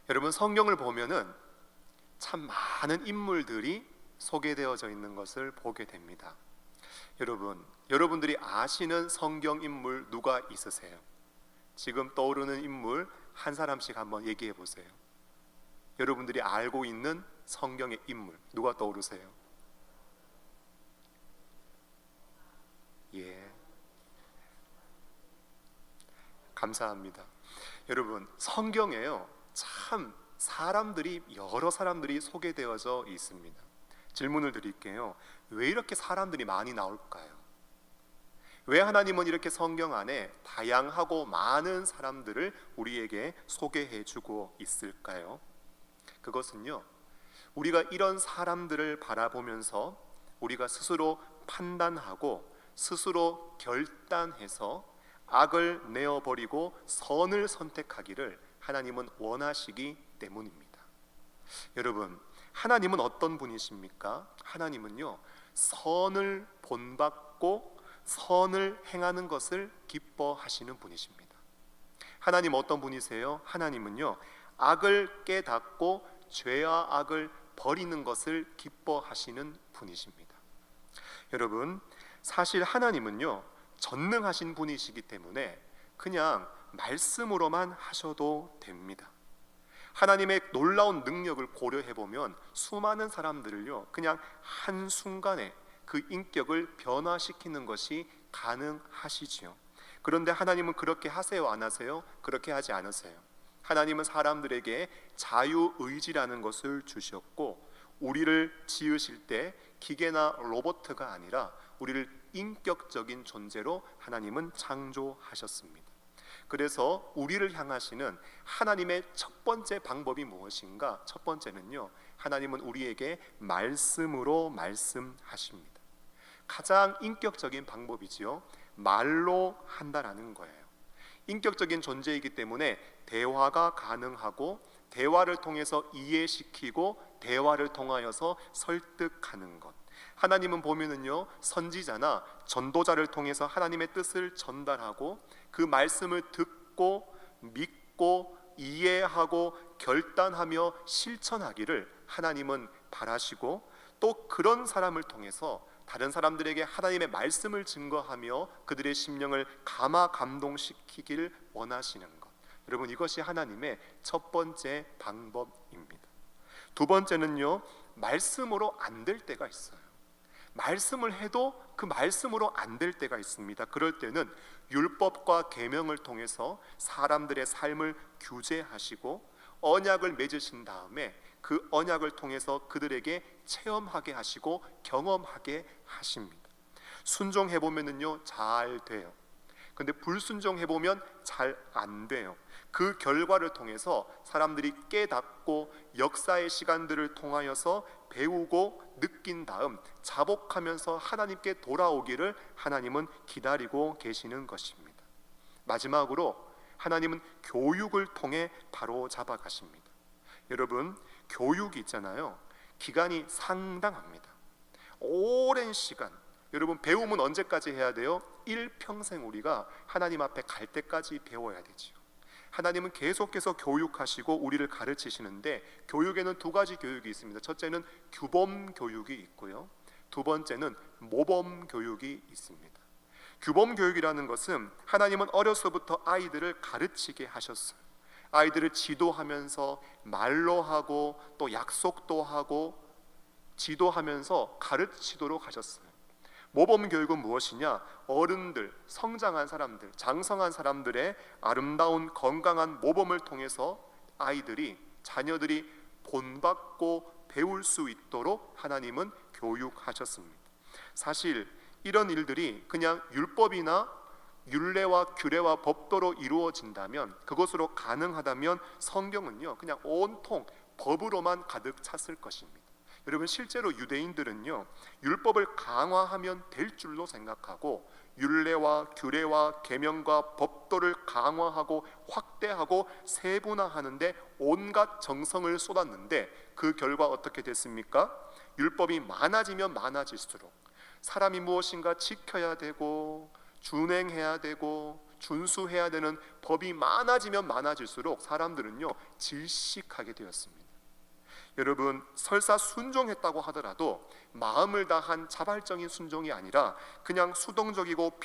여러분, 성경을 보면은 참 많은 인물들이 소개되어져 있는 것을 보게 됩니다. 여러분들이 아시는 성경 인물 누가 있으세요? 지금 떠오르는 인물 한 사람씩 한번 얘기해 보세요. 여러분들이 알고 있는 성경의 인물 누가 떠오르세요? 예, 감사합니다. 여러분, 성경에요 참 여러 사람들이 소개되어져 있습니다. 질문을 드릴게요. 왜 이렇게 사람들이 많이 나올까요? 왜 하나님은 이렇게 성경 안에 다양하고 많은 사람들을 우리에게 소개해 주고 있을까요? 그것은요, 우리가 이런 사람들을 바라보면서 우리가 스스로 판단하고 스스로 결단해서 악을 내어버리고 선을 선택하기를 하나님은 원하시기 때문입니다. 여러분, 하나님은 어떤 분이십니까? 하나님은요, 선을 본받고 선을 행하는 것을 기뻐하시는 분이십니다. 하나님 어떤 분이세요? 하나님은요, 악을 깨닫고 죄와 악을 버리는 것을 기뻐하시는 분이십니다. 여러분, 사실 하나님은요, 전능하신 분이시기 때문에 그냥 말씀으로만 하셔도 됩니다. 하나님의 놀라운 능력을 고려해 보면 수많은 사람들을요, 그냥 한순간에 그 인격을 변화시키는 것이 가능하시지요. 그런데 하나님은 그렇게 하세요, 안 하세요? 그렇게 하지 않으세요. 하나님은 사람들에게 자유의지라는 것을 주셨고, 우리를 지으실 때 기계나 로봇가 아니라 우리를 인격적인 존재로 하나님은 창조하셨습니다. 그래서 우리를 향하시는 하나님의 첫 번째 방법이 무엇인가? 첫 번째는요, 하나님은 우리에게 말씀으로 말씀하십니다. 가장 인격적인 방법이지요. 말로 한다라는 거예요. 인격적인 존재이기 때문에 대화가 가능하고, 대화를 통해서 이해시키고, 대화를 통하여서 설득하는 것. 하나님은 보면은요, 선지자나 전도자를 통해서 하나님의 뜻을 전달하고, 그 말씀을 듣고 믿고 이해하고 결단하며 실천하기를 하나님은 바라시고, 또 그런 사람을 통해서 다른 사람들에게 하나님의 말씀을 증거하며 그들의 심령을 감화 감동시키기를 원하시는 것. 여러분, 이것이 하나님의 첫 번째 방법입니다. 두 번째는요, 말씀으로 안 될 때가 있어요. 말씀을 해도 그 말씀으로 안 될 때가 있습니다. 그럴 때는 율법과 계명을 통해서 사람들의 삶을 규제하시고 언약을 맺으신 다음에 그 언약을 통해서 그들에게 체험하게 하시고 경험하게 하십니다. 순종해 보면은요, 잘 돼요. 근데 불순종해 보면 잘 안 돼요. 그 결과를 통해서 사람들이 깨닫고 역사의 시간들을 통하여서 배우고 느낀 다음 자복하면서 하나님께 돌아오기를 하나님은 기다리고 계시는 것입니다. 마지막으로 하나님은 교육을 통해 바로 잡아 가십니다. 여러분, 교육이 있잖아요, 기간이 상당합니다. 오랜 시간, 여러분, 배움은 언제까지 해야 돼요? 일평생 우리가 하나님 앞에 갈 때까지 배워야 되지요. 하나님은 계속해서 교육하시고 우리를 가르치시는데, 교육에는 두 가지 교육이 있습니다. 첫째는 규범 교육이 있고요, 두 번째는 모범 교육이 있습니다. 규범 교육이라는 것은 하나님은 어려서부터 아이들을 가르치게 하셨어요. 아이들을 지도하면서 말로 하고 또 약속도 하고 지도하면서 가르치도록 하셨어요. 모범 교육은 무엇이냐? 어른들, 성장한 사람들, 장성한 사람들의 아름다운 건강한 모범을 통해서 자녀들이 본받고 배울 수 있도록 하나님은 교육하셨습니다. 사실 이런 일들이 그냥 율법이나 율례와 규례와 법도로 이루어진다면, 그것으로 가능하다면 성경은요, 그냥 온통 법으로만 가득 찼을 것입니다. 여러분, 실제로 유대인들은요, 율법을 강화하면 될 줄로 생각하고 율례와 규례와 계명과 법도를 강화하고 확대하고 세분화하는데 온갖 정성을 쏟았는데, 그 결과 어떻게 됐습니까? 율법이 많아지면 많아질수록 사람이 무엇인가 지켜야 되고 준행해야 되고 준수해야 되는 법이 많아지면 많아질수록 사람들은요 질식하게 되었습니다. 여러분, 설사 순종했다고 하더라도 마음을 다한 자발적인 순종이 아니라 그냥 수동적이고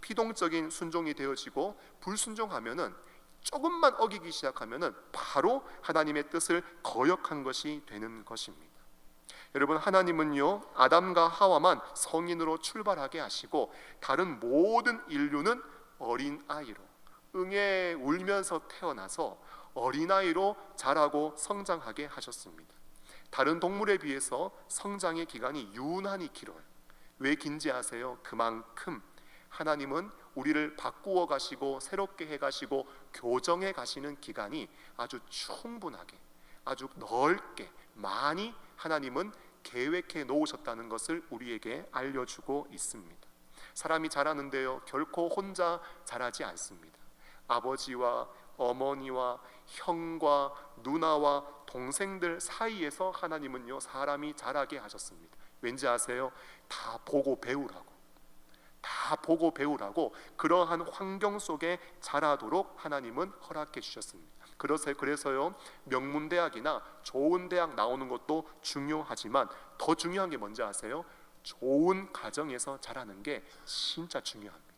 피동적인 순종이 되어지고, 불순종하면은 조금만 어기기 시작하면은 바로 하나님의 뜻을 거역한 것이 되는 것입니다. 여러분, 하나님은요 아담과 하와만 성인으로 출발하게 하시고 다른 모든 인류는 어린아이로, 응애 울면서 태어나서 어린아이로 자라고 성장하게 하셨습니다. 다른 동물에 비해서 성장의 기간이 유난히 길어요. 왜 긴지 아세요? 그만큼 하나님은 우리를 바꾸어 가시고 새롭게 해 가시고 교정해 가시는 기간이 아주 충분하게, 아주 넓게 많이 하나님은 계획해 놓으셨다는 것을 우리에게 알려주고 있습니다. 사람이 자라는데요 결코 혼자 자라지 않습니다. 아버지와 어머니와 형과 누나와 동생들 사이에서 하나님은요 사람이 자라게 하셨습니다. 왠지 아세요? 다 보고 배우라고 그러한 환경 속에 자라도록 하나님은 허락해 주셨습니다. 그래서요 명문대학이나 좋은 대학 나오는 것도 중요하지만 더 중요한 게 뭔지 아세요? 좋은 가정에서 자라는 게 진짜 중요합니다.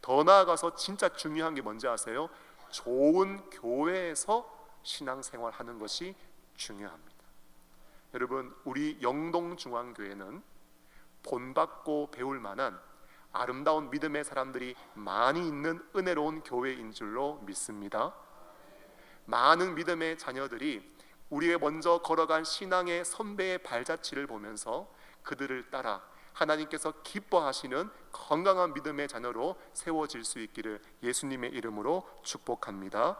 더 나아가서 진짜 중요한 게 뭔지 아세요? 좋은 교회에서 신앙생활하는 것이 중요합니다. 여러분, 우리 영동중앙교회는 본받고 배울 만한 아름다운 믿음의 사람들이 많이 있는 은혜로운 교회인 줄로 믿습니다. 많은 믿음의 자녀들이 우리의 먼저 걸어간 신앙의 선배의 발자취를 보면서 그들을 따라 하나님께서 기뻐하시는 건강한 믿음의 자녀로 세워질 수 있기를 예수님의 이름으로 축복합니다.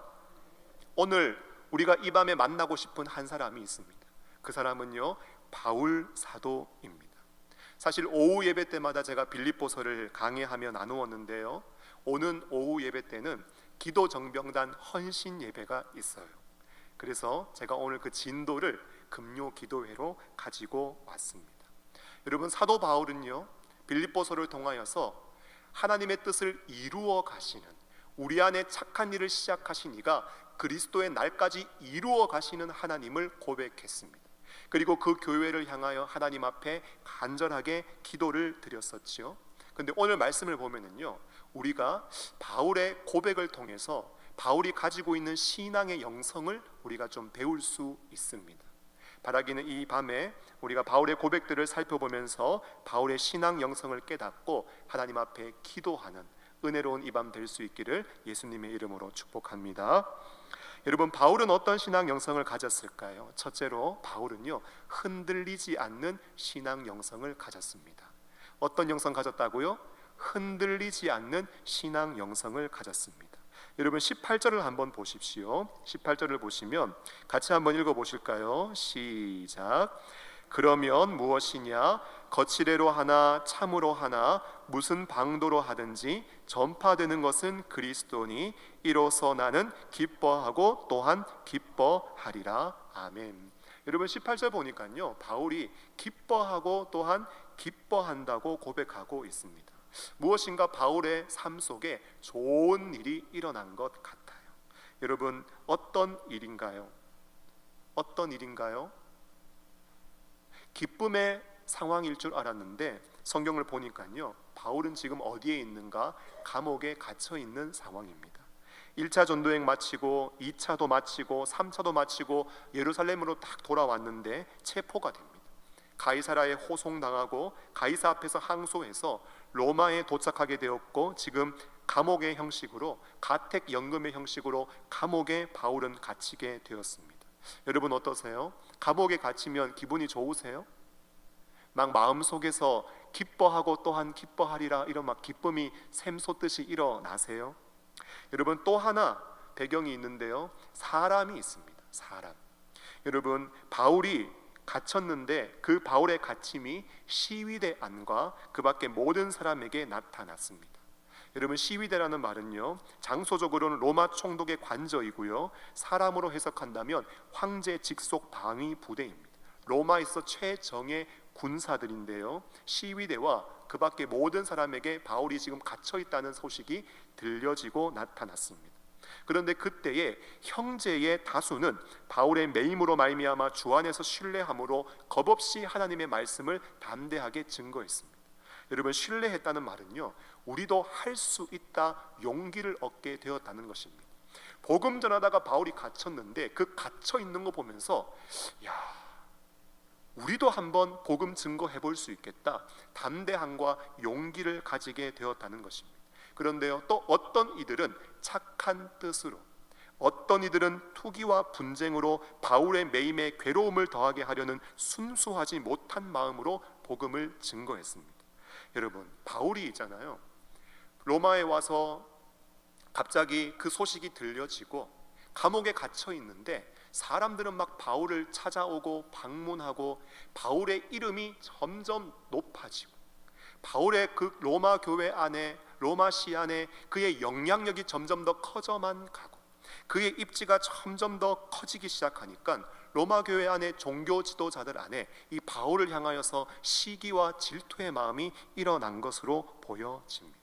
오늘 우리가 이 밤에 만나고 싶은 한 사람이 있습니다. 그 사람은요 바울 사도입니다. 사실 오후 예배 때마다 제가 빌립보서를 강해하며 나누었는데요, 오는 오후 예배 때는 기도 정병단 헌신 예배가 있어요. 그래서 제가 오늘 그 진도를 금요 기도회로 가지고 왔습니다. 여러분, 사도 바울은요 빌립보서를 통하여서 하나님의 뜻을 이루어 가시는, 우리 안에 착한 일을 시작하신 이가 그리스도의 날까지 이루어 가시는 하나님을 고백했습니다. 그리고 그 교회를 향하여 하나님 앞에 간절하게 기도를 드렸었지요. 근데 오늘 말씀을 보면은요 우리가 바울의 고백을 통해서 바울이 가지고 있는 신앙의 영성을 우리가 좀 배울 수 있습니다. 바라기는 이 밤에 우리가 바울의 고백들을 살펴보면서 바울의 신앙 영성을 깨닫고 하나님 앞에 기도하는 은혜로운 이 밤 될 수 있기를 예수님의 이름으로 축복합니다. 여러분, 바울은 어떤 신앙 영성을 가졌을까요? 첫째로 바울은요 흔들리지 않는 신앙 영성을 가졌습니다. 어떤 영성 가졌다고요? 흔들리지 않는 신앙 영성을 가졌습니다. 여러분, 18절을 한번 보십시오. 18절을 보시면 같이 한번 읽어보실까요? 시작. 그러면 무엇이냐? 거칠애로 하나 참으로 하나 무슨 방도로 하든지 전파되는 것은 그리스도니 이로써 나는 기뻐하고 또한 기뻐하리라. 아멘. 여러분, 18절 보니까요 바울이 기뻐하고 또한 기뻐한다고 고백하고 있습니다. 무엇인가 바울의 삶 속에 좋은 일이 일어난 것 같아요. 여러분, 어떤 일인가요? 어떤 일인가요? 기쁨의 상황일 줄 알았는데 성경을 보니까요 바울은 지금 어디에 있는가? 감옥에 갇혀 있는 상황입니다. 1차 전도행 마치고 2차도 마치고 3차도 마치고 예루살렘으로 딱 돌아왔는데 체포가 됩니다. 가이사라에 호송당하고 가이사 앞에서 항소해서 로마에 도착하게 되었고, 지금 감옥의 형식으로, 가택연금의 형식으로 감옥에 바울은 갇히게 되었습니다. 여러분 어떠세요? 감옥에 갇히면 기분이 좋으세요? 막 마음속에서 기뻐하고 또한 기뻐하리라 이런 막 기쁨이 샘솟듯이 일어나세요? 여러분, 또 하나 배경이 있는데요, 사람이 있습니다. 사람. 여러분, 바울이 갇혔는데 그 바울의 갇힘이 시위대 안과 그 밖에 모든 사람에게 나타났습니다. 여러분, 시위대라는 말은요 장소적으로는 로마 총독의 관저이고요, 사람으로 해석한다면 황제 직속 방위 부대입니다. 로마에서 최정예 군사들인데요, 시위대와 그 밖에 모든 사람에게 바울이 지금 갇혀 있다는 소식이 들려지고 나타났습니다. 그런데 그때에 형제의 다수는 바울의 매임으로 말미암아 주 안에서 신뢰함으로 겁없이 하나님의 말씀을 담대하게 증거했습니다. 여러분, 신뢰했다는 말은요, 우리도 할 수 있다 용기를 얻게 되었다는 것입니다. 복음 전하다가 바울이 갇혔는데 그 갇혀 있는 거 보면서 야, 우리도 한번 복음 증거해 볼 수 있겠다, 담대함과 용기를 가지게 되었다는 것입니다. 그런데요, 또 어떤 이들은 착한 뜻으로, 어떤 이들은 투기와 분쟁으로 바울의 매임에 괴로움을 더하게 하려는 순수하지 못한 마음으로 복음을 증거했습니다. 여러분, 바울이 있잖아요, 로마에 와서 갑자기 그 소식이 들려지고 감옥에 갇혀 있는데 사람들은 막 바울을 찾아오고 방문하고 바울의 이름이 점점 높아지고 바울의 그 로마 교회 안에, 로마시 안에 그의 영향력이 점점 더 커져만 가고 그의 입지가 점점 더 커지기 시작하니까 로마 교회 안에 종교 지도자들 안에 이 바울을 향하여서 시기와 질투의 마음이 일어난 것으로 보여집니다.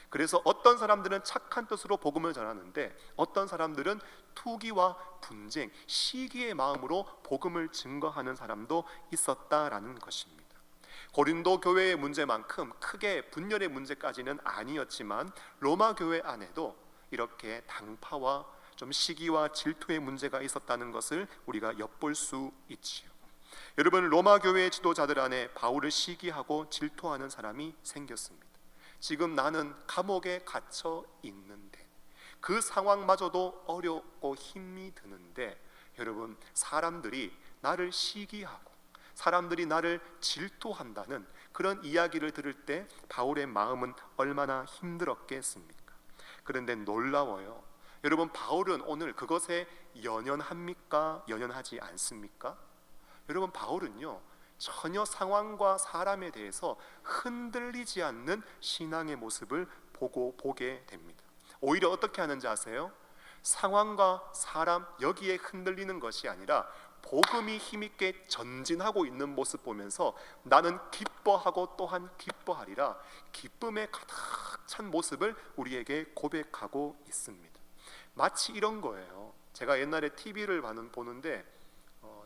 그래서 어떤 사람들은 착한 뜻으로 복음을 전하는데 어떤 사람들은 투기와 분쟁, 시기의 마음으로 복음을 증거하는 사람도 있었다라는 것입니다. 고린도 교회의 문제만큼 크게 분열의 문제까지는 아니었지만 로마 교회 안에도 이렇게 당파와 좀 시기와 질투의 문제가 있었다는 것을 우리가 엿볼 수 있지요. 여러분, 로마 교회의 지도자들 안에 바울을 시기하고 질투하는 사람이 생겼습니다. 지금 나는 감옥에 갇혀 있는데 그 상황마저도 어렵고 힘이 드는데 여러분, 사람들이 나를 시기하고 사람들이 나를 질투한다는 그런 이야기를 들을 때 바울의 마음은 얼마나 힘들었겠습니까? 그런데 놀라워요. 여러분, 바울은 오늘 그것에 연연합니까? 연연하지 않습니까? 여러분, 바울은요, 전혀 상황과 사람에 대해서 흔들리지 않는 신앙의 모습을 보게 됩니다. 오히려 어떻게 하는지 아세요? 상황과 사람 여기에 흔들리는 것이 아니라 복음이 힘있게 전진하고 있는 모습 보면서 나는 기뻐하고 또한 기뻐하리라, 기쁨에 가득 찬 모습을 우리에게 고백하고 있습니다. 마치 이런 거예요. 제가 옛날에 TV를 보는데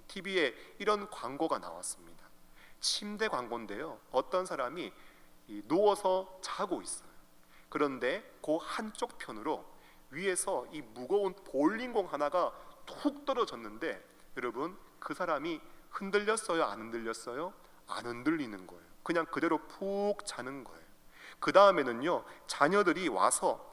TV에 이런 광고가 나왔습니다. 침대 광고인데요, 어떤 사람이 누워서 자고 있어요. 그런데 그 한쪽 편으로 위에서 이 무거운 볼링공 하나가 툭 떨어졌는데 여러분, 그 사람이 흔들렸어요? 안 흔들렸어요? 안 흔들리는 거예요. 그냥 그대로 푹 자는 거예요. 그 다음에는요, 자녀들이 와서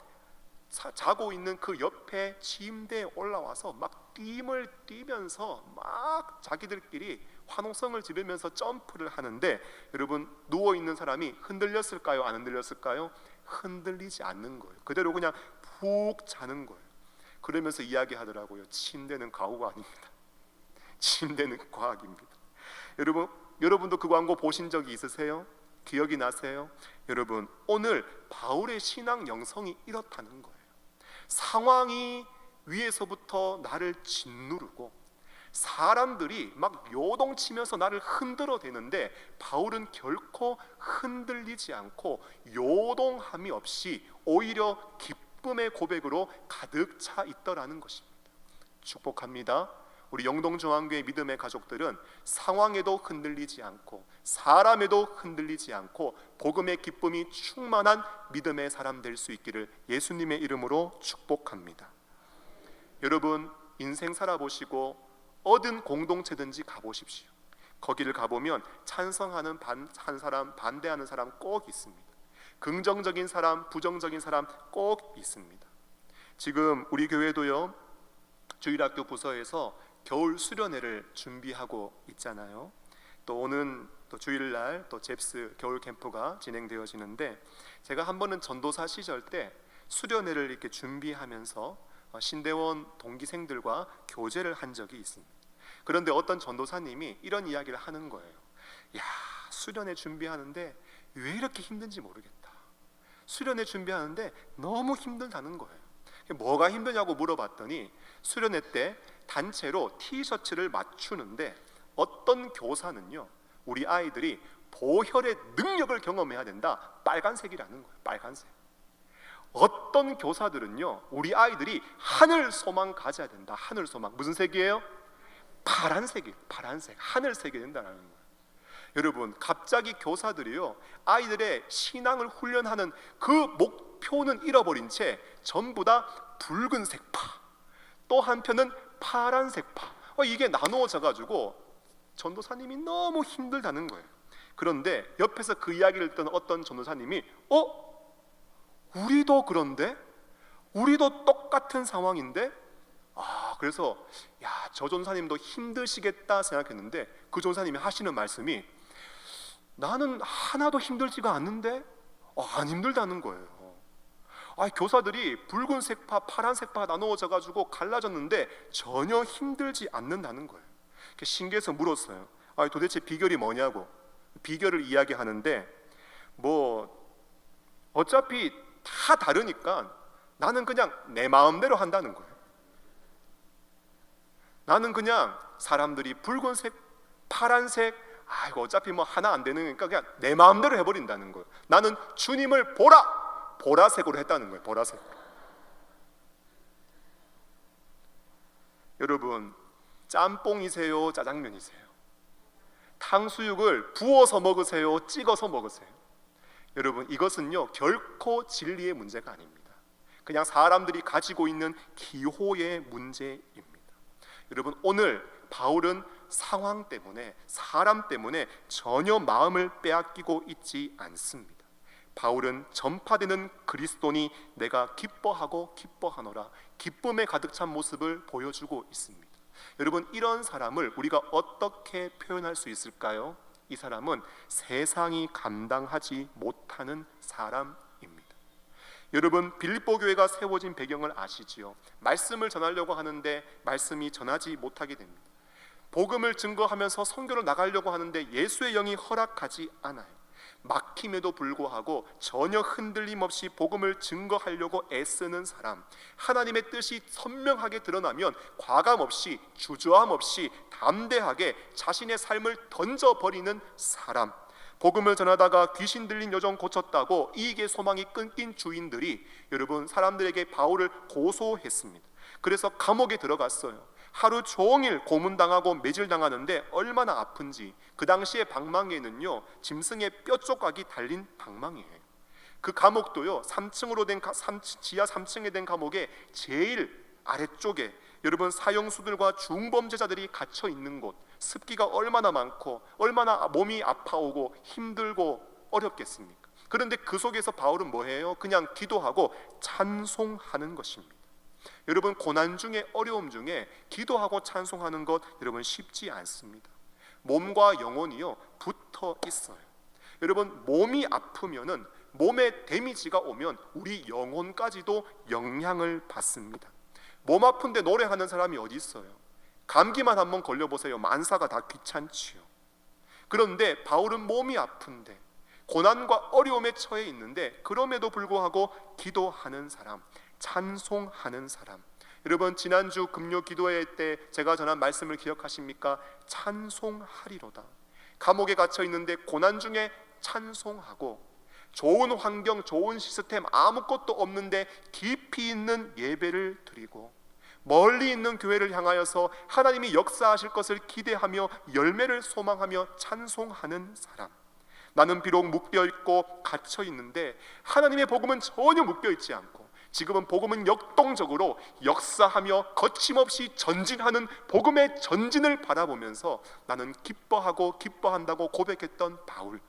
자고 있는 그 옆에 침대에 올라와서 막 띠을 뛰면서 막 자기들끼리 환호성을 지르면서 점프를 하는데 여러분, 누워있는 사람이 흔들렸을까요? 안 흔들렸을까요? 흔들리지 않는 거예요. 그대로 그냥 푹 자는 거예요. 그러면서 이야기하더라고요. 침대는 가오가 아닙니다. 침대는 과학입니다. 여러분도 그 광고 보신 적이 있으세요? 기억이 나세요? 여러분, 오늘 바울의 신앙 영성이 이렇다는 거예요. 상황이 위에서부터 나를 짓누르고 사람들이 막 요동치면서 나를 흔들어 대는데 바울은 결코 흔들리지 않고 요동함이 없이 오히려 기쁨의 고백으로 가득 차 있더라는 것입니다. 축복합니다. 우리 영동중앙교회 믿음의 가족들은 상황에도 흔들리지 않고 사람에도 흔들리지 않고 복음의 기쁨이 충만한 믿음의 사람 될 수 있기를 예수님의 이름으로 축복합니다. 여러분, 인생 살아보시고 어떤 공동체든지 가보십시오. 거기를 가보면 찬성하는 한 사람, 반대하는 사람 꼭 있습니다. 긍정적인 사람, 부정적인 사람 꼭 있습니다. 지금 우리 교회도요, 주일학교 부서에서 겨울 수련회를 준비하고 있잖아요. 또 오는 또 주일날 또 잽스 겨울 캠프가 진행되어지는데 제가 한 번은 전도사 시절 때 수련회를 이렇게 준비하면서 신대원 동기생들과 교제를 한 적이 있습니다. 그런데 어떤 전도사님이 이런 이야기를 하는 거예요. 야, 수련회 준비하는데 왜 이렇게 힘든지 모르겠다. 수련회 준비하는데 너무 힘들다는 거예요. 뭐가 힘드냐고 물어봤더니 수련회 때 단체로 티셔츠를 맞추는데 어떤 교사는요, 우리 아이들이 보혈의 능력을 경험해야 된다. 빨간색이라는 거예요. 빨간색. 어떤 교사들은요, 우리 아이들이 하늘 소망 가져야 된다. 하늘 소망. 무슨 색이에요? 파란색이에요. 파란색. 하늘색이 된다는 거예요. 여러분, 갑자기 교사들이요, 아이들의 신앙을 훈련하는 그 목표는 잃어버린 채 전부 다 붉은색 파, 또 한편은 파란색 파, 이게 나누어져 가지고 전도사님이 너무 힘들다는 거예요. 그런데 옆에서 그 이야기를 듣던 어떤 전도사님이 우리도 그런데? 우리도 똑같은 상황인데? 그래서 저 전도사님도 힘드시겠다 생각했는데 그 전도사님이 하시는 말씀이 나는 하나도 힘들지가 않는데? 안 힘들다는 거예요. 교사들이 붉은색 파, 파란색 파 나누어져 가지고 갈라졌는데 전혀 힘들지 않는다는 거예요. 신기해서 물었어요. 도대체 비결이 뭐냐고. 비결을 이야기하는데 어차피 다 다르니까 나는 그냥 내 마음대로 한다는 거예요. 나는 그냥 사람들이 붉은색, 파란색, 이거 어차피 하나 안 되는 거니까 그냥 내 마음대로 해버린다는 거예요. 나는 주님을 보라색으로 했다는 거예요. 보라색. 여러분, 짬뽕이세요? 짜장면이세요? 탕수육을 부어서 먹으세요? 찍어서 먹으세요? 여러분, 이것은요 결코 진리의 문제가 아닙니다. 그냥 사람들이 가지고 있는 기호의 문제입니다. 여러분, 오늘 바울은 상황 때문에, 사람 때문에 전혀 마음을 빼앗기고 있지 않습니다. 바울은 전파되는 그리스도니 내가 기뻐하고 기뻐하노라, 기쁨에 가득 찬 모습을 보여주고 있습니다. 여러분, 이런 사람을 우리가 어떻게 표현할 수 있을까요? 이 사람은 세상이 감당하지 못하는 사람입니다. 여러분, 빌립보 교회가 세워진 배경을 아시지요? 말씀을 전하려고 하는데 말씀이 전하지 못하게 됩니다. 복음을 증거하면서 선교를 나가려고 하는데 예수의 영이 허락하지 않아요. 막힘에도 불구하고 전혀 흔들림 없이 복음을 증거하려고 애쓰는 사람, 하나님의 뜻이 선명하게 드러나면 과감 없이, 주저함 없이 담대하게 자신의 삶을 던져버리는 사람, 복음을 전하다가 귀신 들린 여종 고쳤다고 이익의 소망이 끊긴 주인들이 여러분, 사람들에게 바울을 고소했습니다. 그래서 감옥에 들어갔어요. 하루 종일 고문당하고 매질당하는데 얼마나 아픈지. 그 당시에 방망이에는요 짐승의 뼈 조각이 달린 방망이에요. 그 감옥도요 3층으로 된 지하 3층에 된 감옥의 제일 아래쪽에 여러분, 사형수들과 중범죄자들이 갇혀 있는 곳, 습기가 얼마나 많고 얼마나 몸이 아파오고 힘들고 어렵겠습니까? 그런데 그 속에서 바울은 뭐해요? 그냥 기도하고 찬송하는 것입니다. 여러분, 고난 중에, 어려움 중에 기도하고 찬송하는 것 여러분 쉽지 않습니다. 몸과 영혼이요 붙어 있어요. 여러분, 몸이 아프면은, 몸에 데미지가 오면 우리 영혼까지도 영향을 받습니다. 몸 아픈데 노래하는 사람이 어디 있어요? 감기만 한번 걸려보세요. 만사가 다 귀찮지요. 그런데 바울은 몸이 아픈데, 고난과 어려움에 처해 있는데 그럼에도 불구하고 기도하는 사람, 찬송하는 사람. 여러분, 지난주 금요 기도회 때 제가 전한 말씀을 기억하십니까? 찬송하리로다. 감옥에 갇혀 있는데 고난 중에 찬송하고, 좋은 환경, 좋은 시스템 아무것도 없는데 깊이 있는 예배를 드리고, 멀리 있는 교회를 향하여서 하나님이 역사하실 것을 기대하며 열매를 소망하며 찬송하는 사람. 나는 비록 묶여있고 갇혀있는데 하나님의 복음은 전혀 묶여있지 않고, 지금은 복음은 역동적으로 역사하며 거침없이 전진하는 복음의 전진을 바라보면서 나는 기뻐하고 기뻐한다고 고백했던 바울.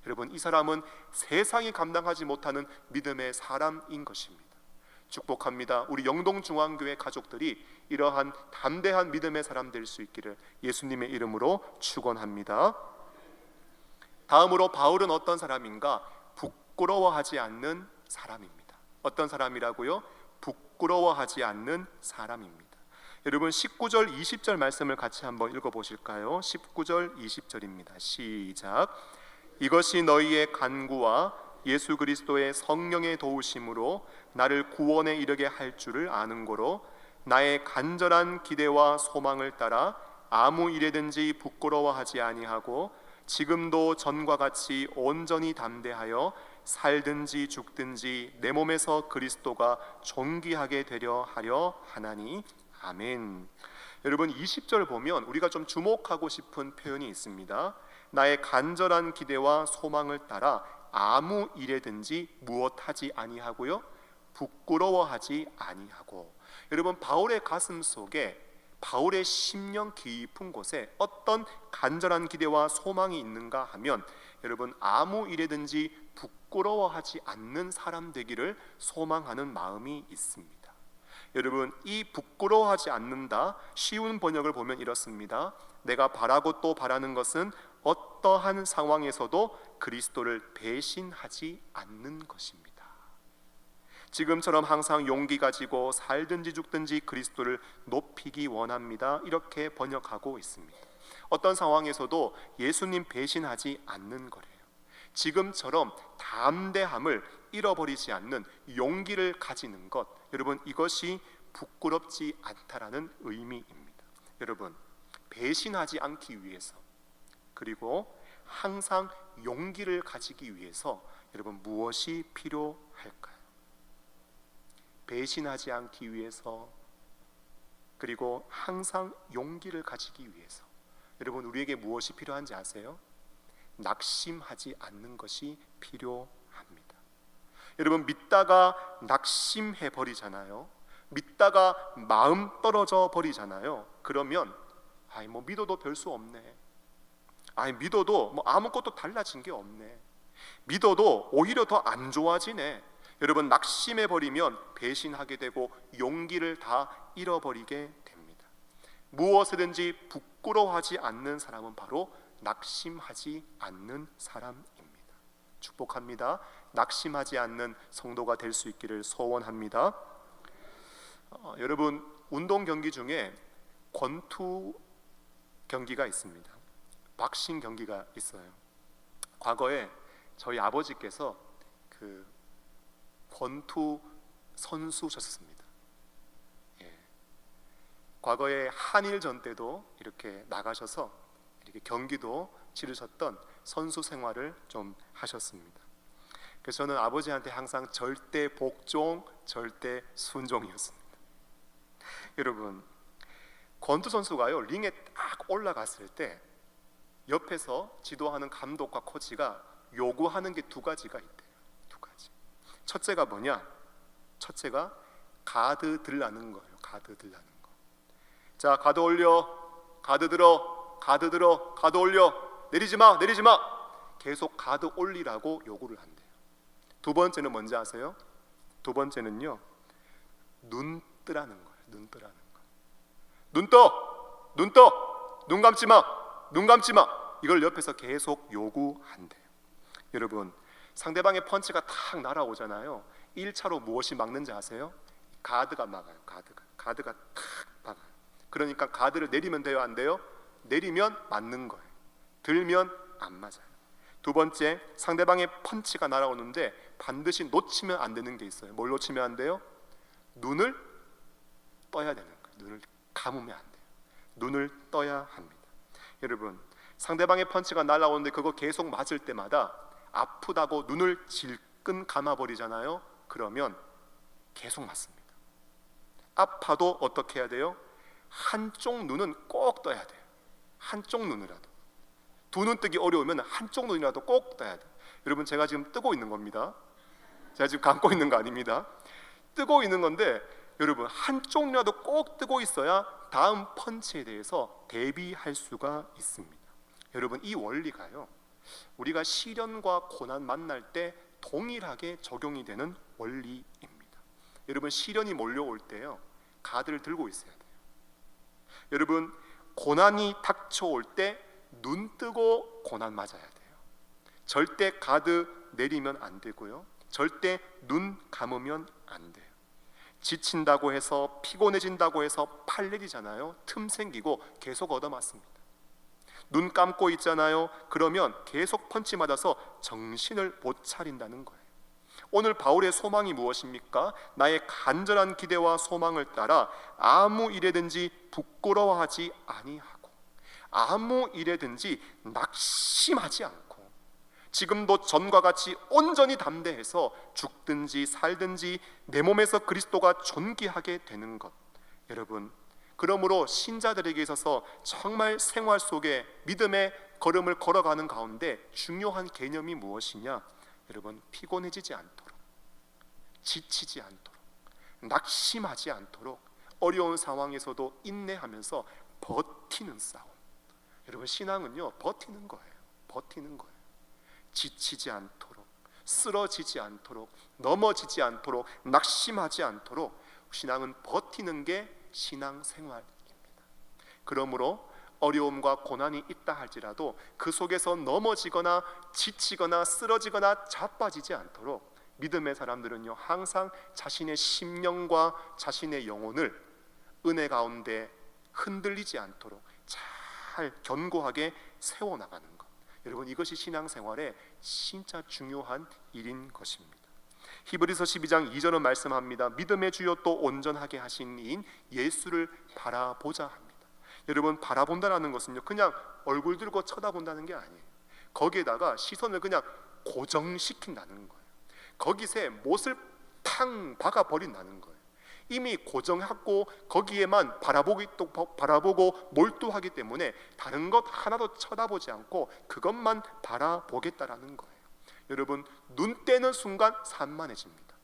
여러분, 이 사람은 세상이 감당하지 못하는 믿음의 사람인 것입니다. 축복합니다. 우리 영동중앙교회 가족들이 이러한 담대한 믿음의 사람 될 수 있기를 예수님의 이름으로 축원합니다. 다음으로 바울은 어떤 사람인가? 부끄러워하지 않는 사람입니다. 어떤 사람이라고요? 부끄러워하지 않는 사람입니다. 여러분, 19절 20절 말씀을 같이 한번 읽어보실까요? 19절 20절입니다. 시작. 이것이 너희의 간구와 예수 그리스도의 성령의 도우심으로 나를 구원에 이르게 할 줄을 아는 고로 나의 간절한 기대와 소망을 따라 아무 일에든지 부끄러워하지 아니하고 지금도 전과 같이 온전히 담대하여 살든지 죽든지 내 몸에서 그리스도가 존귀하게 되려 하려 하나니. 아멘. 여러분, 20절 보면 우리가 좀 주목하고 싶은 표현이 있습니다. 나의 간절한 기대와 소망을 따라 아무 일에든지 무엇하지 아니하고요, 부끄러워하지 아니하고. 여러분, 바울의 가슴 속에, 바울의 심령 깊은 곳에 어떤 간절한 기대와 소망이 있는가 하면, 여러분, 아무 일에든지 부끄러워하지 않는 사람 되기를 소망하는 마음이 있습니다. 여러분, 이 부끄러워하지 않는다, 쉬운 번역을 보면 이렇습니다. 내가 바라고 또 바라는 것은 어떠한 상황에서도 그리스도를 배신하지 않는 것입니다. 지금처럼 항상 용기 가지고 살든지 죽든지 그리스도를 높이기 원합니다. 이렇게 번역하고 있습니다. 어떤 상황에서도 예수님 배신하지 않는 거래요. 지금처럼 담대함을 잃어버리지 않는 용기를 가지는 것, 여러분, 이것이 부끄럽지 않다라는 의미입니다. 여러분, 배신하지 않기 위해서, 그리고 항상 용기를 가지기 위해서 여러분 무엇이 필요할까요? 배신하지 않기 위해서, 그리고 항상 용기를 가지기 위해서 여러분, 우리에게 무엇이 필요한지 아세요? 낙심하지 않는 것이 필요합니다. 여러분, 믿다가 낙심해 버리잖아요. 믿다가 마음 떨어져 버리잖아요. 그러면 뭐 믿어도 별 수 없네, 믿어도 뭐 아무것도 달라진 게 없네, 믿어도 오히려 더 안 좋아지네. 여러분, 낙심해 버리면 배신하게 되고 용기를 다 잃어버리게 됩니다. 무엇이든지 부끄러워하지 않는 사람은 바로 낙심하지 않는 사람입니다. 축복합니다. 낙심하지 않는 성도가 될 수 있기를 소원합니다. 여러분, 운동 경기 중에 권투 경기가 있습니다. 박싱 경기가 있어요. 과거에 저희 아버지께서 그 권투 선수셨습니다. 과거에 한일전 때도 이렇게 나가셔서 이렇게 경기도 치르셨던 선수 생활을 좀 하셨습니다. 그래서 저는 아버지한테 항상 절대 복종, 절대 순종이었습니다. 여러분, 권투 선수가요, 링에 딱 올라갔을 때 옆에서 지도하는 감독과 코치가 요구하는 게 두 가지가 있대요. 두 가지. 첫째가 뭐냐? 첫째가 가드 들라는 거예요. 가드 들라는 거. 자, 가드 올려, 가드 들어, 가드 들어, 가드 올려, 내리지 마, 내리지 마. 계속 가드 올리라고 요구를 한대요. 두 번째는 뭔지 아세요? 두 번째는요, 눈 뜨라는 거예요. 눈 뜨라는 거. 눈 떠, 눈 떠, 눈 감지 마, 눈 감지 마. 이걸 옆에서 계속 요구한대요. 여러분, 상대방의 펀치가 탁 날아오잖아요. 1차로 무엇이 막는지 아세요? 가드가 막아요. 가드가 탁 막아요. 그러니까 가드를 내리면 돼요, 안 돼요? 내리면 맞는 거예요. 들면 안 맞아요. 두 번째, 상대방의 펀치가 날아오는데 반드시 놓치면 안 되는 게 있어요. 뭘 놓치면 안 돼요? 눈을 떠야 되는 거예요. 눈을 감으면 안 돼요. 눈을 떠야 합니다. 여러분, 상대방의 펀치가 날아오는데 그거 계속 맞을 때마다 아프다고 눈을 질끈 감아버리잖아요. 그러면 계속 맞습니다. 아파도 어떻게 해야 돼요? 한쪽 눈은 꼭 떠야 돼요. 한쪽 눈이라도. 두 눈 뜨기 어려우면 한쪽 눈이라도 꼭 떠야 돼요. 여러분, 제가 지금 뜨고 있는 겁니다. 제가 지금 감고 있는 거 아닙니다. 뜨고 있는 건데, 여러분, 한쪽 눈이라도 꼭 뜨고 있어야 다음 펀치에 대해서 대비할 수가 있습니다. 여러분, 이 원리가요, 우리가 시련과 고난 만날 때 동일하게 적용이 되는 원리입니다. 여러분, 시련이 몰려올 때요, 가드를 들고 있어야 돼요. 여러분, 고난이 닥쳐올 때 눈 뜨고 고난 맞아야 돼요. 절대 가드 내리면 안 되고요, 절대 눈 감으면 안 돼요. 지친다고 해서, 피곤해진다고 해서 팔 내리잖아요. 틈 생기고 계속 얻어맞습니다. 눈 감고 있잖아요. 그러면 계속 펀치 맞아서 정신을 못 차린다는 거예요. 오늘 바울의 소망이 무엇입니까? 나의 간절한 기대와 소망을 따라 아무 일에든지 부끄러워하지 아니하고, 아무 일에든지 낙심하지 않고 지금도 전과 같이 온전히 담대해서 죽든지 살든지 내 몸에서 그리스도가 존귀하게 되는 것. 여러분, 그러므로 신자들에게 있어서 정말 생활 속에 믿음의 걸음을 걸어가는 가운데 중요한 개념이 무엇이냐? 여러분, 피곤해지지 않도록, 지치지 않도록, 낙심하지 않도록 어려운 상황에서도 인내하면서 버티는 싸움. 여러분, 신앙은요, 버티는 거예요. 버티는 거예요. 지치지 않도록, 쓰러지지 않도록, 넘어지지 않도록, 낙심하지 않도록 신앙은 버티는 게 신앙생활입니다. 그러므로 어려움과 고난이 있다 할지라도 그 속에서 넘어지거나 지치거나 쓰러지거나 자빠지지 않도록 믿음의 사람들은요, 항상 자신의 심령과 자신의 영혼을 은혜 가운데 흔들리지 않도록 잘 견고하게 세워나가는 것. 여러분, 이것이 신앙생활의 진짜 중요한 일인 것입니다. 히브리서 12장 2절은 말씀합니다. 믿음의 주요 또 온전하게 하신 이인 예수를 바라보자 합니다. 여러분, 바라본다라는 것은요, 그냥 얼굴 들고 쳐다본다는 게 아니에요. 거기에다가 시선을 그냥 고정시킨다는 거예요. 거기서 못을 탕 박아버린다는 거예요. 이미 고정하고 거기에만 바라보고 몰두하기 때문에 다른 것 하나도 쳐다보지 않고 그것만 바라보겠다라는 거예요. 여러분, 눈 떼는 순간 산만해집니다.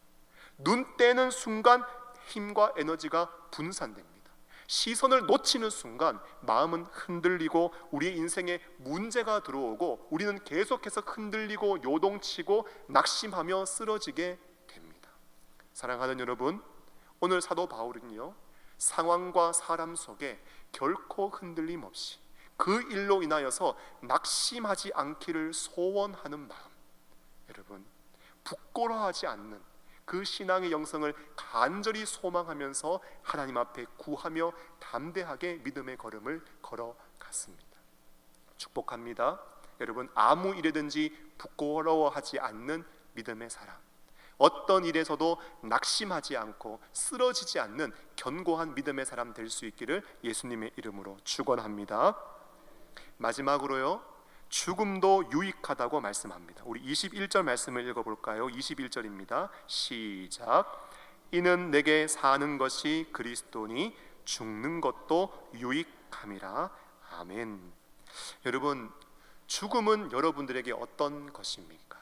눈 떼는 순간 힘과 에너지가 분산됩니다. 시선을 놓치는 순간 마음은 흔들리고 우리의 인생에 문제가 들어오고 우리는 계속해서 흔들리고 요동치고 낙심하며 쓰러지게 됩니다. 사랑하는 여러분, 오늘 사도 바울은요, 상황과 사람 속에 결코 흔들림 없이 그 일로 인하여서 낙심하지 않기를 소원하는 마음, 여러분, 부끄러워하지 않는 그 신앙의 영성을 간절히 소망하면서 하나님 앞에 구하며 담대하게 믿음의 걸음을 걸어갔습니다. 축복합니다. 여러분, 아무 일에든지 부끄러워하지 않는 믿음의 사람, 어떤 일에서도 낙심하지 않고 쓰러지지 않는 견고한 믿음의 사람 될 수 있기를 예수님의 이름으로 축원합니다. 마지막으로요, 죽음도 유익하다고 말씀합니다. 우리 21절 말씀을 읽어볼까요? 21절입니다. 시작. 이는 내게 사는 것이 그리스도니 죽는 것도 유익함이라. 아멘. 여러분, 죽음은 여러분들에게 어떤 것입니까?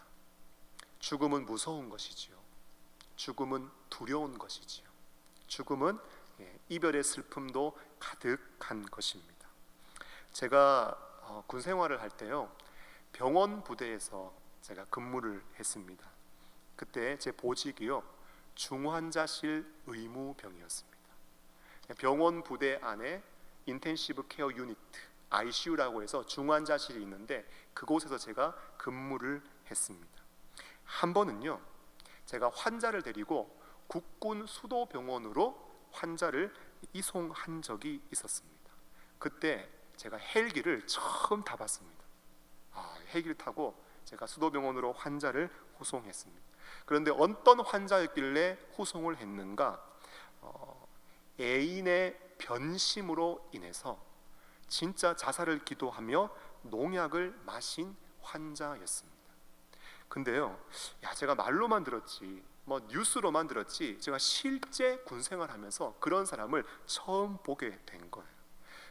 죽음은 무서운 것이지요. 죽음은 두려운 것이지요. 죽음은 이별의 슬픔도 가득한 것입니다. 제가 군 생활을 할 때요, 병원 부대에서 제가 근무를 했습니다. 그때 제 보직이요, 중환자실 의무병이었습니다. 병원 부대 안에 인텐시브 케어 유니트, ICU라고 해서 중환자실이 있는데 그곳에서 제가 근무를 했습니다. 한 번은요, 제가 환자를 데리고 국군 수도병원으로 환자를 이송한 적이 있었습니다. 그때 제가 헬기를 처음 타봤습니다. 헬기를 타고 제가 수도병원으로 환자를 후송했습니다. 그런데 어떤 환자였길래 후송을 했는가? 애인의 변심으로 인해서 진짜 자살을 기도하며 농약을 마신 환자였습니다. 근데요, 제가 말로만 들었지, 뉴스로만 들었지, 제가 실제 군생활하면서 그런 사람을 처음 보게 된 거예요.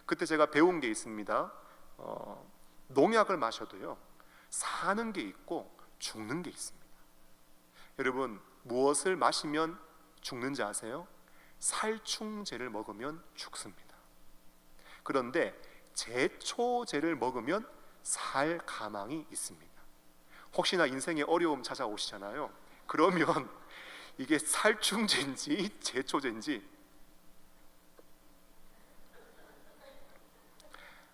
그때 제가 배운 게 있습니다. 농약을 마셔도요, 사는 게 있고 죽는 게 있습니다. 여러분, 무엇을 마시면 죽는지 아세요? 살충제를 먹으면 죽습니다. 그런데 제초제를 먹으면 살 가망이 있습니다. 혹시나 인생에 어려움 찾아오시잖아요. 그러면 이게 살충제인지 제초제인지,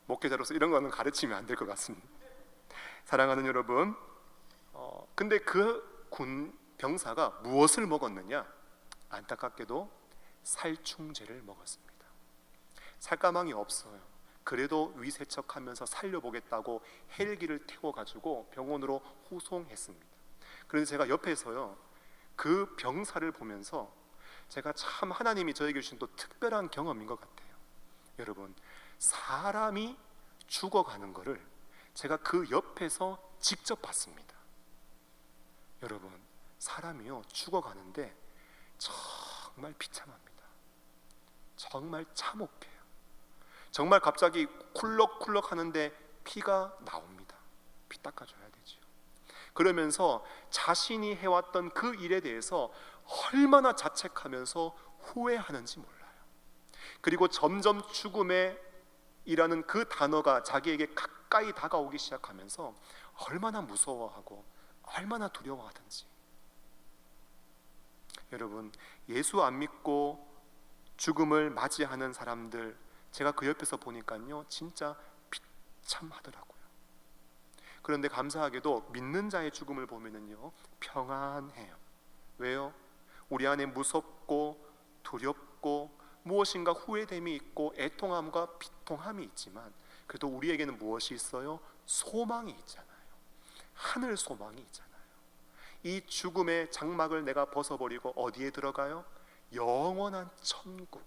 목회자로서 이런 거는 가르치면 안 될 것 같습니다. 사랑하는 여러분, 근데 그 군 병사가 무엇을 먹었느냐? 안타깝게도 살충제를 먹었습니다. 살가망이 없어요. 그래도 위세척하면서 살려보겠다고 헬기를 태워가지고 병원으로 후송했습니다. 그런데 제가 옆에서요, 그 병사를 보면서 제가 참 하나님이 저에게 주신 또 특별한 경험인 것 같아요. 여러분, 사람이 죽어가는 거를 제가 그 옆에서 직접 봤습니다. 여러분, 사람이요 죽어가는데 정말 비참합니다. 정말 참혹해요. 정말 갑자기 쿨럭쿨럭 하는데 피가 나옵니다. 피 닦아줘야 되죠. 그러면서 자신이 해왔던 그 일에 대해서 얼마나 자책하면서 후회하는지 몰라요. 그리고 점점 죽음에 이라는 그 단어가 자기에게 가까이 다가오기 시작하면서 얼마나 무서워하고 얼마나 두려워하든지. 여러분, 예수 안 믿고 죽음을 맞이하는 사람들, 제가 그 옆에서 보니까요 진짜 비참하더라고요. 그런데 감사하게도 믿는 자의 죽음을 보면은요 평안해요. 왜요? 우리 안에 무섭고 두렵고 무엇인가 후회됨이 있고 애통함과 비통함이 있지만 그래도 우리에게는 무엇이 있어요? 소망이 있잖아요. 하늘 소망이 있잖아요. 이 죽음의 장막을 내가 벗어버리고 어디에 들어가요? 영원한 천국,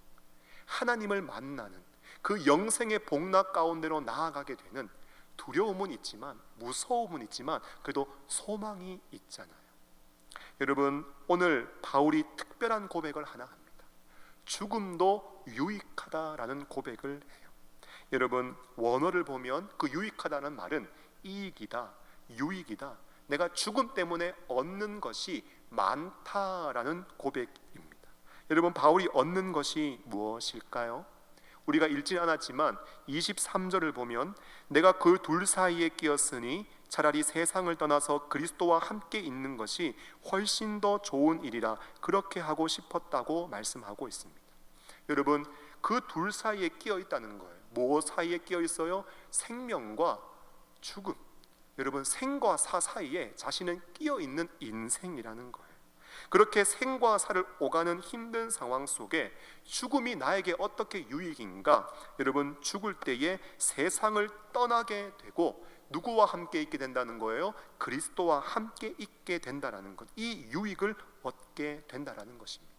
하나님을 만나는 그 영생의 복락 가운데로 나아가게 되는 두려움은 있지만 무서움은 있지만 그래도 소망이 있잖아요. 여러분, 오늘 바울이 특별한 고백을 하나 합니다. 죽음도 유익하다라는 고백을 해요. 여러분, 원어를 보면 그 유익하다는 말은 이익이다, 유익이다, 내가 죽음 때문에 얻는 것이 많다라는 고백입니다. 여러분, 바울이 얻는 것이 무엇일까요? 우리가 읽지 않았지만 23절을 보면 내가 그 둘 사이에 끼었으니 차라리 세상을 떠나서 그리스도와 함께 있는 것이 훨씬 더 좋은 일이라 그렇게 하고 싶었다고 말씀하고 있습니다. 여러분, 그 둘 사이에 끼어 있다는 거예요. 무엇 사이에 끼어 있어요? 생명과 죽음. 여러분, 생과 사 사이에 자신은 끼어 있는 인생이라는 거예요. 그렇게 생과 사를 오가는 힘든 상황 속에 죽음이 나에게 어떻게 유익인가? 여러분, 죽을 때에 세상을 떠나게 되고 누구와 함께 있게 된다는 거예요? 그리스도와 함께 있게 된다라는 것, 이 유익을 얻게 된다라는 것입니다.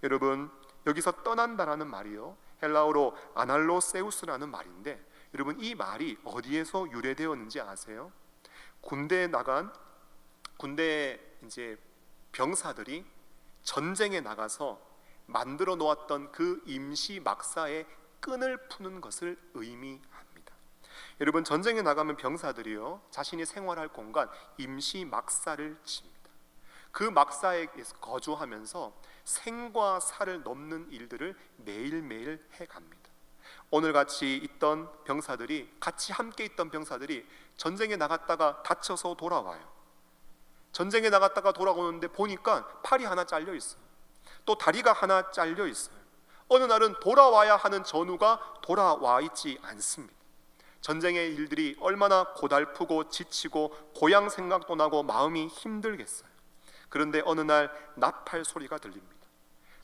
여러분, 여기서 떠난다라는 말이요 헬라어로 아날로세우스라는 말인데, 여러분 이 말이 어디에서 유래되었는지 아세요? 군대에 나간 이제 병사들이 전쟁에 나가서 만들어 놓았던 그 임시 막사의 끈을 푸는 것을 의미합니다. 여러분, 전쟁에 나가면 병사들이요 자신이 생활할 공간 임시 막사를 칩니다. 그 막사에 거주하면서 생과 사를 넘는 일들을 매일매일 해갑니다. 오늘같이 있던 병사들이, 같이 함께 있던 병사들이 전쟁에 나갔다가 다쳐서 돌아와요. 전쟁에 나갔다가 돌아오는데 보니까 팔이 하나 잘려 있어요. 또 다리가 하나 잘려 있어요. 어느 날은 돌아와야 하는 전우가 돌아와 있지 않습니다. 전쟁의 일들이 얼마나 고달프고 지치고 고향 생각도 나고 마음이 힘들겠어요. 그런데 어느 날 나팔 소리가 들립니다.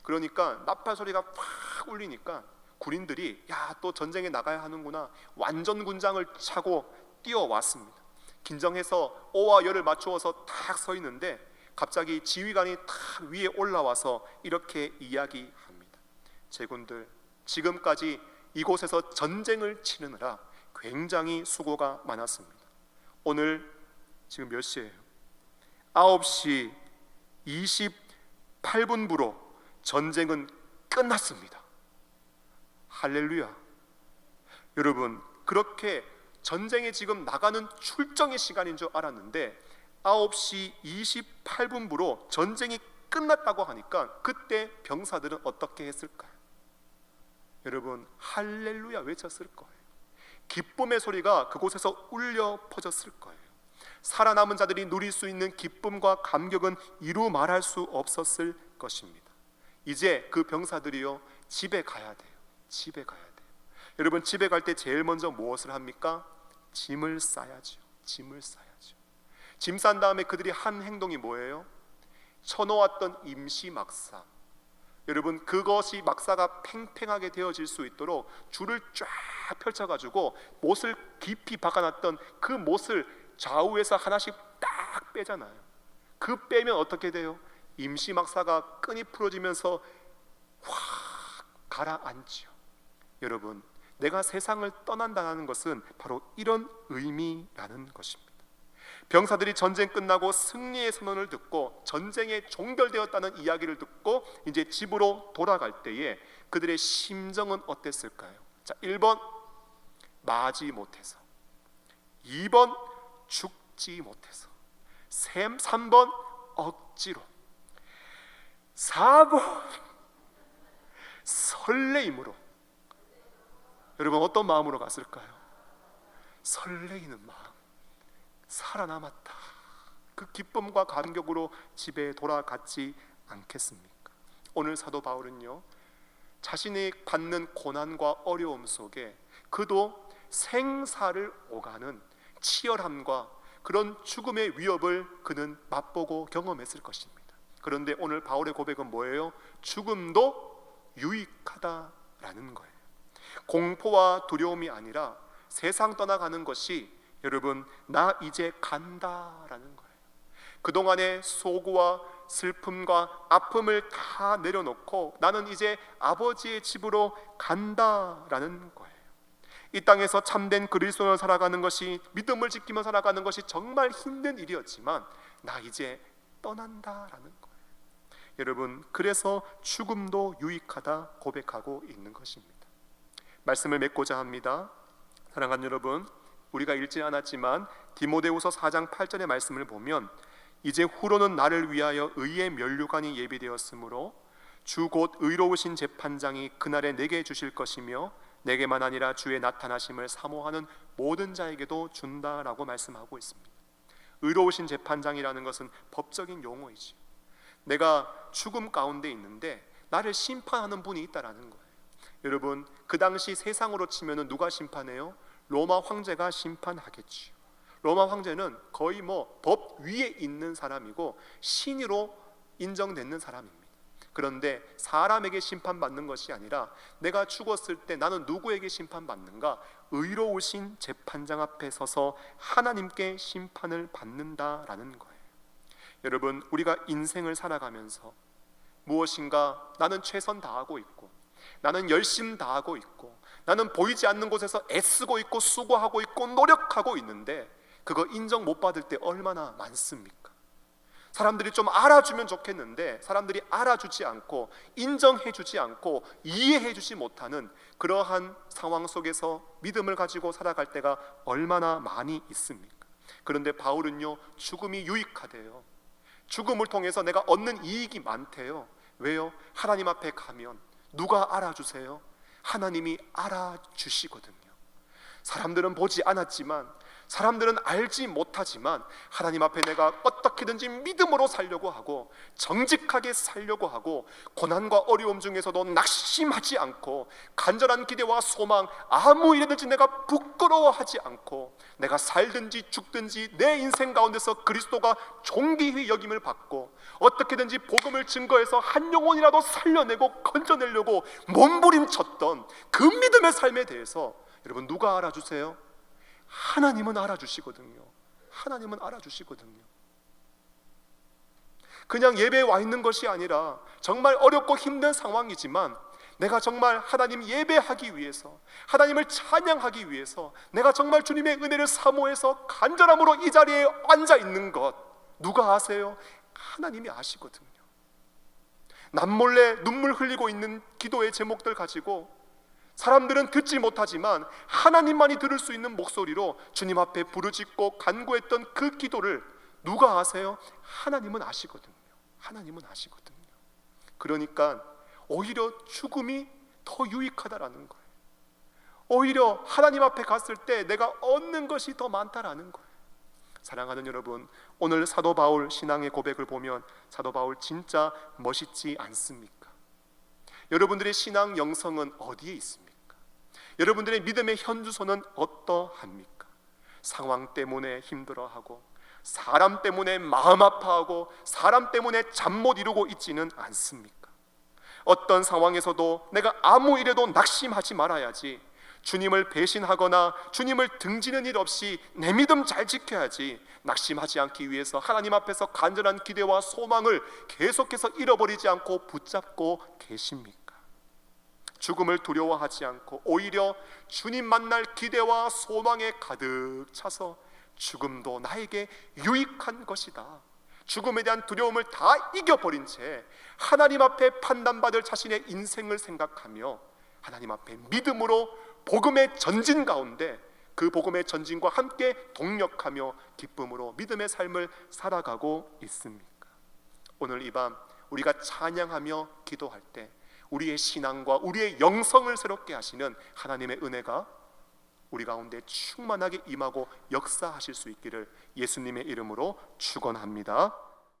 그러니까 나팔 소리가 팍 울리니까 군인들이 또 전쟁에 나가야 하는구나, 완전 군장을 차고 뛰어왔습니다. 긴장해서 오와 열을 맞추어서 탁 서 있는데 갑자기 지휘관이 탁 위에 올라와서 이렇게 이야기합니다. 제군들, 지금까지 이곳에서 전쟁을 치르느라 굉장히 수고가 많았습니다. 오늘 지금 몇 시예요? 9시 28분부로 전쟁은 끝났습니다. 할렐루야. 여러분, 그렇게 전쟁에 지금 나가는 출정의 시간인 줄 알았는데 9시 28분부로 전쟁이 끝났다고 하니까 그때 병사들은 어떻게 했을까요? 여러분, 할렐루야 외쳤을 거예요. 기쁨의 소리가 그곳에서 울려 퍼졌을 거예요. 살아남은 자들이 누릴 수 있는 기쁨과 감격은 이루 말할 수 없었을 것입니다. 이제 그 병사들이요 집에 가야 돼요. 집에 가야 돼요. 여러분, 집에 갈 때 제일 먼저 무엇을 합니까? 짐을 싸야죠. 짐을 싸야죠. 짐 싼 다음에 그들이 한 행동이 뭐예요? 쳐놓았던 임시 막사, 여러분 그것이 막사가 팽팽하게 되어질 수 있도록 줄을 쫙 펼쳐가지고 못을 깊이 박아놨던 그 못을 좌우에서 하나씩 딱 빼잖아요. 그 빼면 어떻게 돼요? 임시 막사가 끈이 풀어지면서 확 가라앉죠. 여러분, 내가 세상을 떠난다는 것은 바로 이런 의미라는 것입니다. 병사들이 전쟁 끝나고 승리의 선언을 듣고 전쟁에 종결되었다는 이야기를 듣고 이제 집으로 돌아갈 때에 그들의 심정은 어땠을까요? 자, 1번 마지 못해서, 2번 죽지 못해서, 3번 억지로, 4번 설레임으로. 여러분 어떤 마음으로 갔을까요? 설레이는 마음. 살아남았다. 그 기쁨과 감격으로 집에 돌아갔지 않겠습니까? 오늘 사도 바울은요, 자신이 받는 고난과 어려움 속에 그도 생사를 오가는 치열함과 그런 죽음의 위협을 그는 맛보고 경험했을 것입니다. 그런데 오늘 바울의 고백은 뭐예요? 죽음도 유익하다라는 거예요. 공포와 두려움이 아니라 세상 떠나가는 것이, 여러분, 나 이제 간다라는 거예요. 그동안의 소고와 슬픔과 아픔을 다 내려놓고 나는 이제 아버지의 집으로 간다라는 거예요. 이 땅에서 참된 그리스도인으로 살아가는 것이, 믿음을 지키며 살아가는 것이 정말 힘든 일이었지만 나 이제 떠난다라는 거예요. 여러분, 그래서 죽음도 유익하다 고백하고 있는 것입니다. 말씀을 맺고자 합니다. 사랑하는 여러분, 우리가 읽지 않았지만 디모데후서 4장 8절의 말씀을 보면 이제 후로는 나를 위하여 의의 면류관이 예비되었으므로 주 곧 의로우신 재판장이 그날에 내게 주실 것이며 내게만 아니라 주의 나타나심을 사모하는 모든 자에게도 준다라고 말씀하고 있습니다. 의로우신 재판장이라는 것은 법적인 용어이죠. 내가 죽음 가운데 있는데 나를 심판하는 분이 있다라는 거예요. 여러분, 그 당시 세상으로 치면은 누가 심판해요? 로마 황제가 심판하겠지요. 로마 황제는 거의 법 위에 있는 사람이고 신으로 인정되는 사람입니다. 그런데 사람에게 심판받는 것이 아니라 내가 죽었을 때 나는 누구에게 심판받는가? 의로우신 재판장 앞에 서서 하나님께 심판을 받는다라는 거예요. 여러분, 우리가 인생을 살아가면서 무엇인가 나는 최선 다하고 있고, 나는 열심 다하고 있고, 나는 보이지 않는 곳에서 애쓰고 있고 수고하고 있고 노력하고 있는데 그거 인정 못 받을 때 얼마나 많습니까? 사람들이 좀 알아주면 좋겠는데 사람들이 알아주지 않고 인정해주지 않고 이해해주지 못하는 그러한 상황 속에서 믿음을 가지고 살아갈 때가 얼마나 많이 있습니까? 그런데 바울은요, 죽음이 유익하대요. 죽음을 통해서 내가 얻는 이익이 많대요. 왜요? 하나님 앞에 가면 누가 알아주세요? 하나님이 알아주시거든요. 사람들은 보지 않았지만, 사람들은 알지 못하지만 하나님 앞에 내가 어떻게든지 믿음으로 살려고 하고 정직하게 살려고 하고 고난과 어려움 중에서도 낙심하지 않고 간절한 기대와 소망, 아무 일이든지 내가 부끄러워하지 않고 내가 살든지 죽든지 내 인생 가운데서 그리스도가 존귀히 여김을 받고 어떻게든지 복음을 증거해서 한 영혼이라도 살려내고 건져내려고 몸부림쳤던 그 믿음의 삶에 대해서 여러분, 누가 알아주세요? 하나님은 알아주시거든요. 하나님은 알아주시거든요. 그냥 예배에 와 있는 것이 아니라 정말 어렵고 힘든 상황이지만 내가 정말 하나님 예배하기 위해서, 하나님을 찬양하기 위해서 내가 정말 주님의 은혜를 사모해서 간절함으로 이 자리에 앉아 있는 것, 누가 아세요? 하나님이 아시거든요. 남몰래 눈물 흘리고 있는 기도의 제목들 가지고 사람들은 듣지 못하지만 하나님만이 들을 수 있는 목소리로 주님 앞에 부르짖고 간구했던 그 기도를 누가 아세요? 하나님은 아시거든요. 하나님은 아시거든요. 그러니까 오히려 죽음이 더 유익하다라는 거예요. 오히려 하나님 앞에 갔을 때 내가 얻는 것이 더 많다라는 거예요. 사랑하는 여러분, 오늘 사도 바울 신앙의 고백을 보면 사도 바울 진짜 멋있지 않습니까? 여러분들의 신앙 영성은 어디에 있습니까? 여러분들의 믿음의 현주소는 어떠합니까? 상황 때문에 힘들어하고 사람 때문에 마음 아파하고 사람 때문에 잠 못 이루고 있지는 않습니까? 어떤 상황에서도 내가 아무 일에도 낙심하지 말아야지, 주님을 배신하거나 주님을 등지는 일 없이 내 믿음 잘 지켜야지, 낙심하지 않기 위해서 하나님 앞에서 간절한 기대와 소망을 계속해서 잃어버리지 않고 붙잡고 계십니까? 죽음을 두려워하지 않고 오히려 주님 만날 기대와 소망에 가득 차서 죽음도 나에게 유익한 것이다, 죽음에 대한 두려움을 다 이겨버린 채 하나님 앞에 판단받을 자신의 인생을 생각하며 하나님 앞에 믿음으로 복음의 전진 가운데 그 복음의 전진과 함께 동력하며 기쁨으로 믿음의 삶을 살아가고 있습니까? 오늘 이 밤 우리가 찬양하며 기도할 때 우리의 신앙과 우리의 영성을 새롭게 하시는 하나님의 은혜가 우리 가운데 충만하게 임하고 역사하실 수 있기를 예수님의 이름으로 축원합니다.